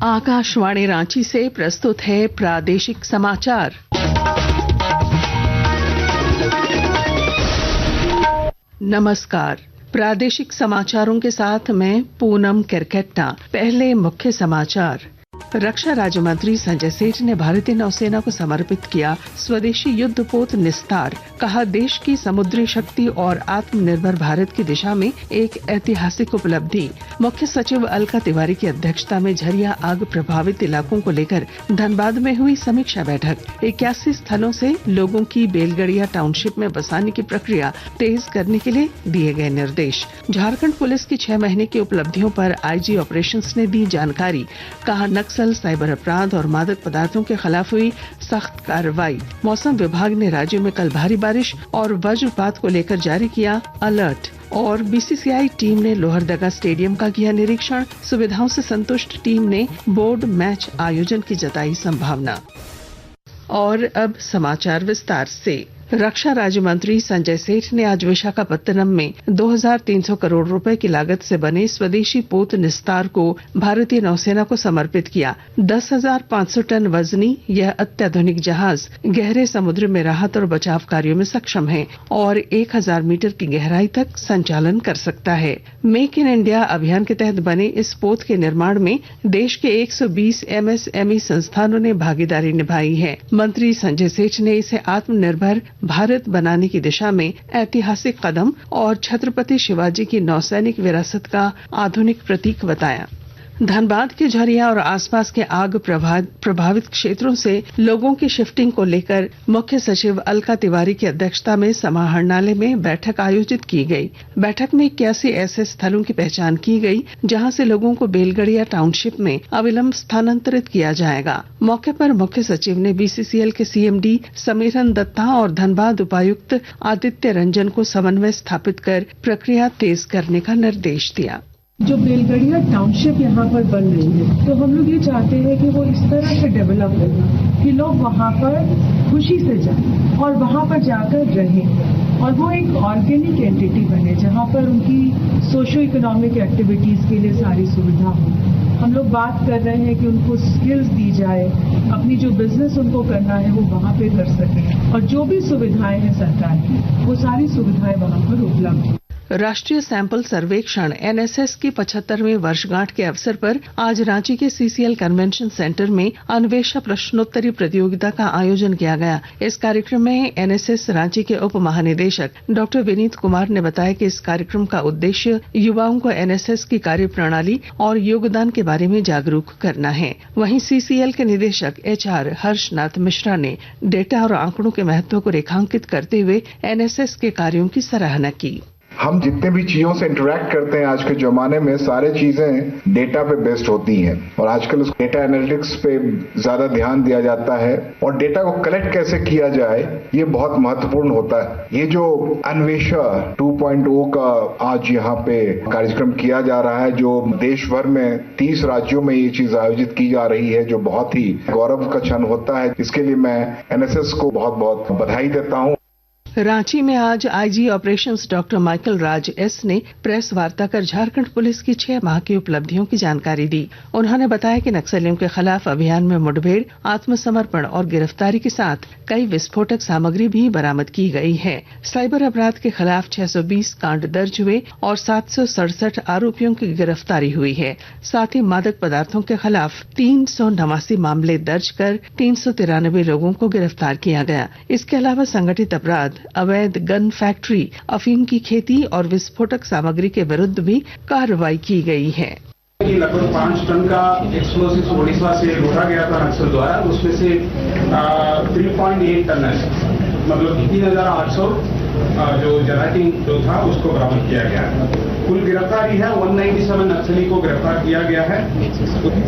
आकाशवाणी रांची से प्रस्तुत है प्रादेशिक समाचार। नमस्कार, प्रादेशिक समाचारों के साथ मैं पूनम किरकेट्टा। पहले मुख्य समाचार। रक्षा राज्य मंत्री संजय सेठ ने भारतीय नौसेना को समर्पित किया स्वदेशी युद्धपोत निस्तार। कहा, देश की समुद्री शक्ति और आत्मनिर्भर भारत की दिशा में एक ऐतिहासिक उपलब्धि। मुख्य सचिव अलका तिवारी की अध्यक्षता में झरिया आग प्रभावित इलाकों को लेकर धनबाद में हुई समीक्षा बैठक। 81 स्थलों से लोगों की बेलगड़िया टाउनशिप में बसाने की प्रक्रिया तेज करने के लिए दिए गए निर्देश। झारखंड पुलिस की 6 महीने की उपलब्धियों पर आईजी ऑपरेशंस ने दी जानकारी। कहा, नक्सल, साइबर अपराध और मादक पदार्थों के खिलाफ हुई सख्त कार्रवाई। मौसम विभाग ने राज्य में कल भारी बारिश और वज्रपात को लेकर जारी किया अलर्ट। और बीसीसीआई टीम ने लोहरदगा स्टेडियम का किया निरीक्षण। सुविधाओं से संतुष्ट टीम ने बोर्ड मैच आयोजन की जताई संभावना। और अब समाचार विस्तार से। रक्षा राज्य मंत्री संजय सेठ ने आज विशाखापत्तनम में 2300 करोड़ रुपए की लागत से बने स्वदेशी पोत निस्तार को भारतीय नौसेना को समर्पित किया। 10,500 टन वजनी यह अत्याधुनिक जहाज गहरे समुद्र में राहत और बचाव कार्यों में सक्षम है और 1000 मीटर की गहराई तक संचालन कर सकता है। मेक इन इंडिया अभियान के तहत बने इस पोत के निर्माण में देश के 120 एमएसएमई संस्थानों ने भागीदारी निभाई है। मंत्री संजय सेठ ने इसे आत्मनिर्भर भारत बनाने की दिशा में ऐतिहासिक कदम और छत्रपति शिवाजी की नौसैनिक विरासत का आधुनिक प्रतीक बताया। धनबाद के झरिया और आसपास के आग प्रभावित क्षेत्रों से लोगों की शिफ्टिंग को लेकर मुख्य सचिव अलका तिवारी की अध्यक्षता में समाहरणालय में बैठक आयोजित की गई। बैठक में 81 ऐसे स्थलों की पहचान की गई जहां से लोगों को बेलगड़िया टाउनशिप में अविलंब स्थानांतरित किया जाएगा। मौके पर मुख्य सचिव ने बीसीसीएल के सीएमडी समीरन दत्ता और धनबाद उपायुक्त आदित्य रंजन को समन्वय स्थापित कर प्रक्रिया तेज करने का निर्देश दिया। जो बेलगड़िया टाउनशिप यहाँ पर बन रही है, तो हम लोग ये चाहते हैं कि वो इस तरह से डेवलप हो कि लोग वहाँ पर खुशी से जाएं और वहाँ पर जाकर रहें और वो एक ऑर्गेनिक एंटिटी बने जहाँ पर उनकी सोशो इकोनॉमिक एक्टिविटीज के लिए सारी सुविधा हो। हम लोग बात कर रहे हैं कि उनको स्किल्स दी जाए, अपनी जो बिजनेस उनको करना है वो वहाँ पे कर सकें और जो भी सुविधाएं हैं सरकार की वो सारी सुविधाएं वहाँ पर उपलब्ध हैं। राष्ट्रीय सैंपल सर्वेक्षण एनएसएस की 75वीं वर्षगांठ के अवसर पर आज रांची के सीसीएल कन्वेंशन सेंटर में अन्वेषा प्रश्नोत्तरी प्रतियोगिता का आयोजन किया गया। इस कार्यक्रम में एनएसएस रांची के उप महानिदेशक डॉक्टर विनीत कुमार ने बताया कि इस कार्यक्रम का उद्देश्य युवाओं को एनएसएस की कार्यप्रणाली और योगदान के बारे में जागरूक करना है। वहीं सीसीएल के निदेशक एचआर हर्षनाथ मिश्रा ने डेटा और आंकड़ों के महत्व को रेखांकित करते हुए एनएसएस के कार्यों की सराहना की। हम जितने भी चीजों से इंटरेक्ट करते हैं आज के जमाने में सारे चीजें डेटा पे बेस्ड होती हैं और आजकल उस डेटा एनालिटिक्स पे ज्यादा ध्यान दिया जाता है और डेटा को कलेक्ट कैसे किया जाए ये बहुत महत्वपूर्ण होता है। ये जो अन्वेषा 2.0 का आज यहाँ पे कार्यक्रम किया जा रहा है, जो देश भर में 30 राज्यों में ये चीज आयोजित की जा रही है, जो बहुत ही गौरव का क्षण होता है, इसके लिए मैं एनएसएस को बहुत बहुत बधाई देता हूँ। रांची में आज आईजी ऑपरेशंस डॉक्टर माइकल राज एस ने प्रेस वार्ता कर झारखंड पुलिस की 6 माह की उपलब्धियों की जानकारी दी। उन्होंने बताया कि नक्सलियों के खिलाफ अभियान में मुठभेड़, आत्मसमर्पण और गिरफ्तारी के साथ कई विस्फोटक सामग्री भी बरामद की गई है। साइबर अपराध के खिलाफ 620 कांड दर्ज हुए और 767 आरोपियों की गिरफ्तारी हुई है। साथ ही मादक पदार्थों के खिलाफ 389 मामले दर्ज कर 393 लोगों को गिरफ्तार किया गया। इसके अलावा संगठित अपराध, अवैध गन फैक्ट्री, अफीम की खेती और विस्फोटक सामग्री के विरुद्ध भी कार्रवाई की गई है। लगभग 5 टन का एक्सप्लोसिव ओडिशा से लूटा गया था नक्सल द्वारा, उसमें से 3.8 टन है, मतलब 3800 जो जेनेटिंग जो था उसको बरामद किया गया। कुल गिरफ्तारी है 197 नक्सली को गिरफ्तार किया गया है।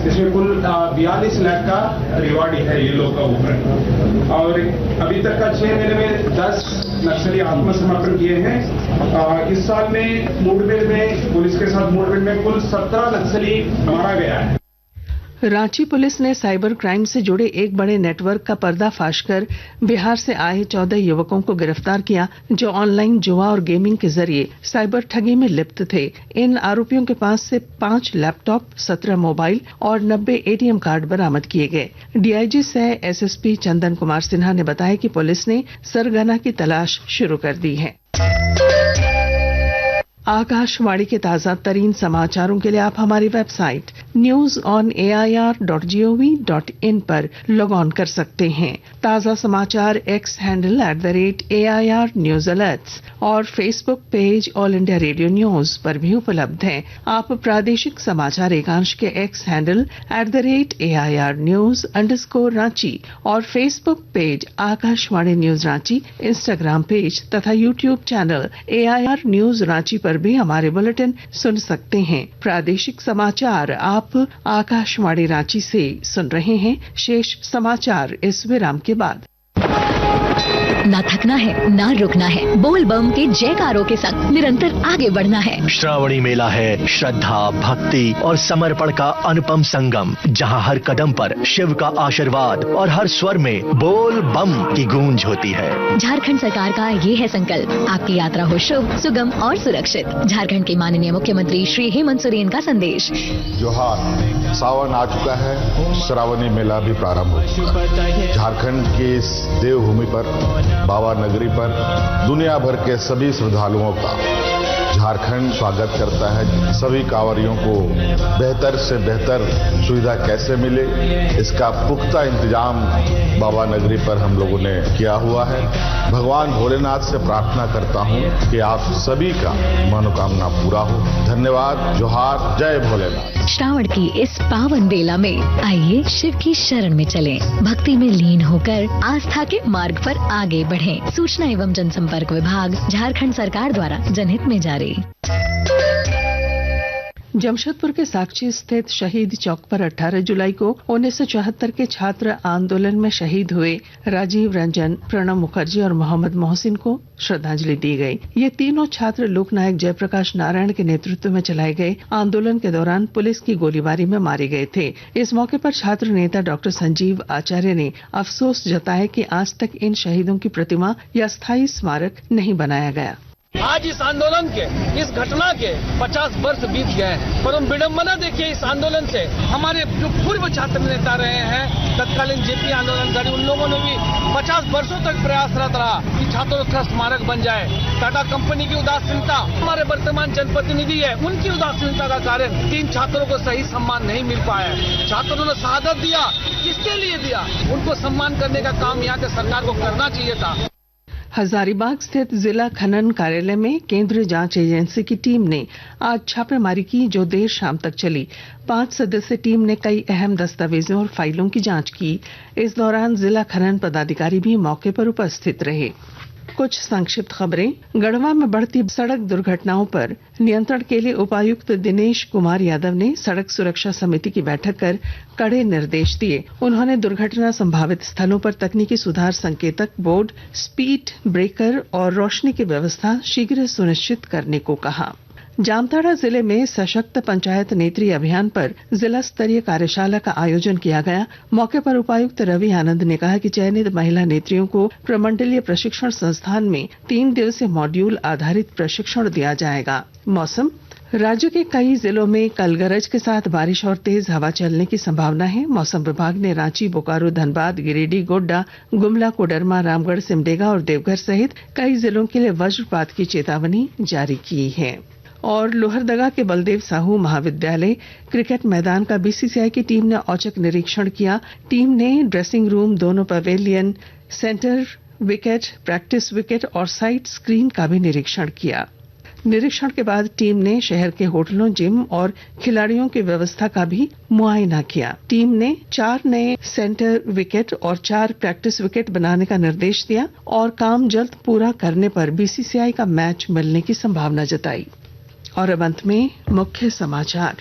इसमें कुल 42 लाख का रिवार्ड है ये लोग का ऊपर। और अभी तक का 6 महीने में 10 नक्सली आत्मसमर्पण किए हैं। इस साल में मुठभेड़ में पुलिस के साथ मुठभेड़ में कुल 17 नक्सली मारा गया है। रांची पुलिस ने साइबर क्राइम से जुड़े एक बड़े नेटवर्क का पर्दाफाश कर बिहार से आए 14 युवकों को गिरफ्तार किया, जो ऑनलाइन जुआ और गेमिंग के जरिए साइबर ठगी में लिप्त थे। इन आरोपियों के पास से 5 लैपटॉप, 17 मोबाइल और 90 एटीएम कार्ड बरामद किए गए। डीआईजी सह एसएसपी चंदन कुमार सिन्हा ने बताया कि पुलिस ने सरगना की तलाश शुरू कर दी है। आकाशवाणी के ताजा तरीन समाचारों के लिए आप हमारी वेबसाइट news.on.air.gov.in पर लॉग ऑन कर सकते हैं। ताजा समाचार x handle @AIR News Alerts और Facebook page all India radio news पर भी उपलब्ध हैं। आप प्रादेशिक समाचार एकांश के एक्स हैंडल @AIR News_Ranchi और Facebook page Akashvani news Ranchi, Instagram page तथा YouTube channel AIR News Ranchi पर भी हमारे बुलेटिन सुन सकते हैं। प्रादेशिक समाचार आप आकाशवाणी रांची से सुन रहे हैं। शेष समाचार इस विराम के बाद। ना थकना है, ना रुकना है, बोल बम के जयकारों के संग निरंतर आगे बढ़ना है। श्रावणी मेला है श्रद्धा, भक्ति और समर्पण का अनुपम संगम, जहां हर कदम पर शिव का आशीर्वाद और हर स्वर में बोल बम की गूंज होती है। झारखंड सरकार का ये है संकल्प, आपकी यात्रा हो शुभ, सुगम और सुरक्षित। झारखंड के माननीय मुख्यमंत्री श्री हेमंत सोरेन का संदेश। जोहार, सावन आ चुका है, श्रावणी मेला भी प्रारंभ हो चुका है। झारखंड की इस देवभूमि पर, बाबा नगरी पर दुनिया भर के सभी श्रद्धालुओं का झारखंड स्वागत करता है। सभी कांवरियों को बेहतर से बेहतर सुविधा कैसे मिले, इसका पुख्ता इंतजाम बाबा नगरी पर हम लोगों ने किया हुआ है। भगवान भोलेनाथ से प्रार्थना करता हूं कि आप सभी का मनोकामना पूरा हो। धन्यवाद, जोहार, जय भोलेनाथ। श्रावण की इस पावन बेला में आइए शिव की शरण में चलें, भक्ति में लीन होकर आस्था के मार्ग पर आगे बढ़ें। सूचना एवं जनसंपर्क विभाग, झारखंड सरकार द्वारा जनहित में जारी। जमशेदपुर के साकची स्थित शहीद चौक पर 18 जुलाई को 1974 के छात्र आंदोलन में शहीद हुए राजीव रंजन, प्रणब मुखर्जी और मोहम्मद मोहसिन को श्रद्धांजलि दी गई। ये तीनों छात्र लोकनायक जयप्रकाश नारायण के नेतृत्व में चलाए गए आंदोलन के दौरान पुलिस की गोलीबारी में मारे गए थे। इस मौके पर छात्र नेता डॉक्टर संजीव आचार्य ने अफसोस जताया कि आज तक इन शहीदों की प्रतिमा या स्थायी स्मारक नहीं बनाया गया। आज इस आंदोलन के, इस घटना के 50 वर्ष बीत गए हैं, परंतु विडम्बना देखिए, इस आंदोलन से हमारे जो पूर्व छात्र नेता रहे हैं, तत्कालीन जेपी आंदोलनकारी, उन लोगों ने भी 50 वर्षों तक प्रयासरत रहा कि छात्रों का स्मारक बन जाए। टाटा कंपनी की उदासीनता, हमारे वर्तमान जनप्रतिनिधि है, उनकी उदासीनता का कारण कि इन छात्रों को सही सम्मान नहीं मिल पाया। छात्रों ने शहादत दिया, किसके लिए दिया? उनको सम्मान करने का काम यहाँ के सरकार को करना चाहिए था। हजारीबाग स्थित जिला खनन कार्यालय में केंद्रीय जांच एजेंसी की टीम ने आज छापेमारी की, जो देर शाम तक चली। 5 सदस्यीय टीम ने कई अहम दस्तावेजों और फाइलों की जांच की। इस दौरान जिला खनन पदाधिकारी भी मौके पर उपस्थित रहे। कुछ संक्षिप्त खबरें। गढ़वा में बढ़ती सड़क दुर्घटनाओं पर नियंत्रण के लिए उपायुक्त दिनेश कुमार यादव ने सड़क सुरक्षा समिति की बैठक कर कड़े निर्देश दिए। उन्होंने दुर्घटना संभावित स्थलों पर तकनीकी सुधार संकेतक बोर्ड, स्पीड ब्रेकर और रोशनी की व्यवस्था शीघ्र सुनिश्चित करने को कहा। जामताड़ा जिले में सशक्त पंचायत नेत्री अभियान पर जिला स्तरीय कार्यशाला का आयोजन किया गया। मौके पर उपायुक्त रवि आनंद ने कहा कि चयनित महिला नेत्रियों को प्रमंडलीय प्रशिक्षण संस्थान में 3 दिवसीय मॉड्यूल आधारित प्रशिक्षण दिया जाएगा। मौसम। राज्य के कई जिलों में कल गरज के साथ बारिश और तेज हवा चलने की संभावना है। मौसम विभाग ने रांची, बोकारो, धनबाद, गिरिडीह, गोड्डा, गुमला, कोडरमा, रामगढ़, सिमडेगा और देवघर सहित कई जिलों के लिए वज्रपात की चेतावनी जारी की है। और लोहरदगा के बलदेव साहू महाविद्यालय क्रिकेट मैदान का बीसीसीआई की टीम ने औचक निरीक्षण किया। टीम ने ड्रेसिंग रूम, दोनों pavilion, centre wicket, practice wicket और साइड स्क्रीन का भी निरीक्षण किया। निरीक्षण के बाद टीम ने शहर के होटलों, जिम और खिलाड़ियों की व्यवस्था का भी मुआयना किया। टीम ने 4 नए सेंटर विकेट और 4 प्रैक्टिस विकेट बनाने का निर्देश दिया और काम जल्द पूरा करने पर बीसीसीआई का मैच मिलने की संभावना जताई। और अब अंत में मुख्य समाचार।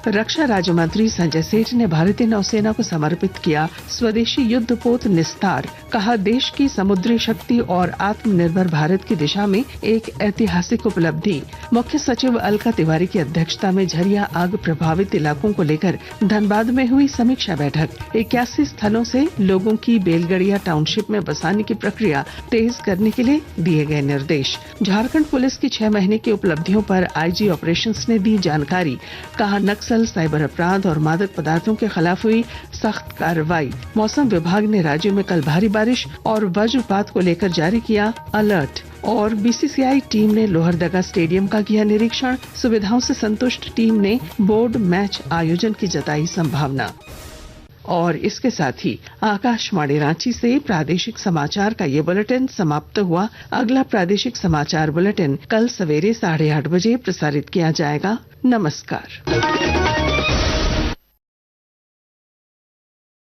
रक्षा राज्य मंत्री संजय सेठ ने भारतीय नौसेना को समर्पित किया स्वदेशी युद्धपोत निस्तार। कहा, देश की समुद्री शक्ति और आत्मनिर्भर भारत की दिशा में एक ऐतिहासिक उपलब्धि। मुख्य सचिव अलका तिवारी की अध्यक्षता में झरिया आग प्रभावित इलाकों को लेकर धनबाद में हुई समीक्षा बैठक। 81 स्थलों से लोगों की बेलगड़िया टाउनशिप में बसाने की प्रक्रिया तेज करने के लिए दिए गए निर्देश। झारखंड पुलिस की 6 महीने की उपलब्धियों पर आईजी ऑपरेशंस ने दी जानकारी। कहा, नक्सल, साइबर अपराध और मादक पदार्थों के खिलाफ हुई सख्त कार्रवाई। मौसम विभाग ने राज्य में कल भारी बारिश और वज्रपात को लेकर जारी किया अलर्ट। और बीसीसीआई टीम ने लोहरदगा स्टेडियम का किया निरीक्षण। सुविधाओं से संतुष्ट टीम ने बोर्ड मैच आयोजन की जताई संभावना। और इसके साथ ही आकाशवाणी रांची से प्रादेशिक समाचार का ये बुलेटिन समाप्त हुआ। अगला प्रादेशिक समाचार बुलेटिन कल सवेरे 8:30 बजे प्रसारित किया जाएगा। नमस्कार।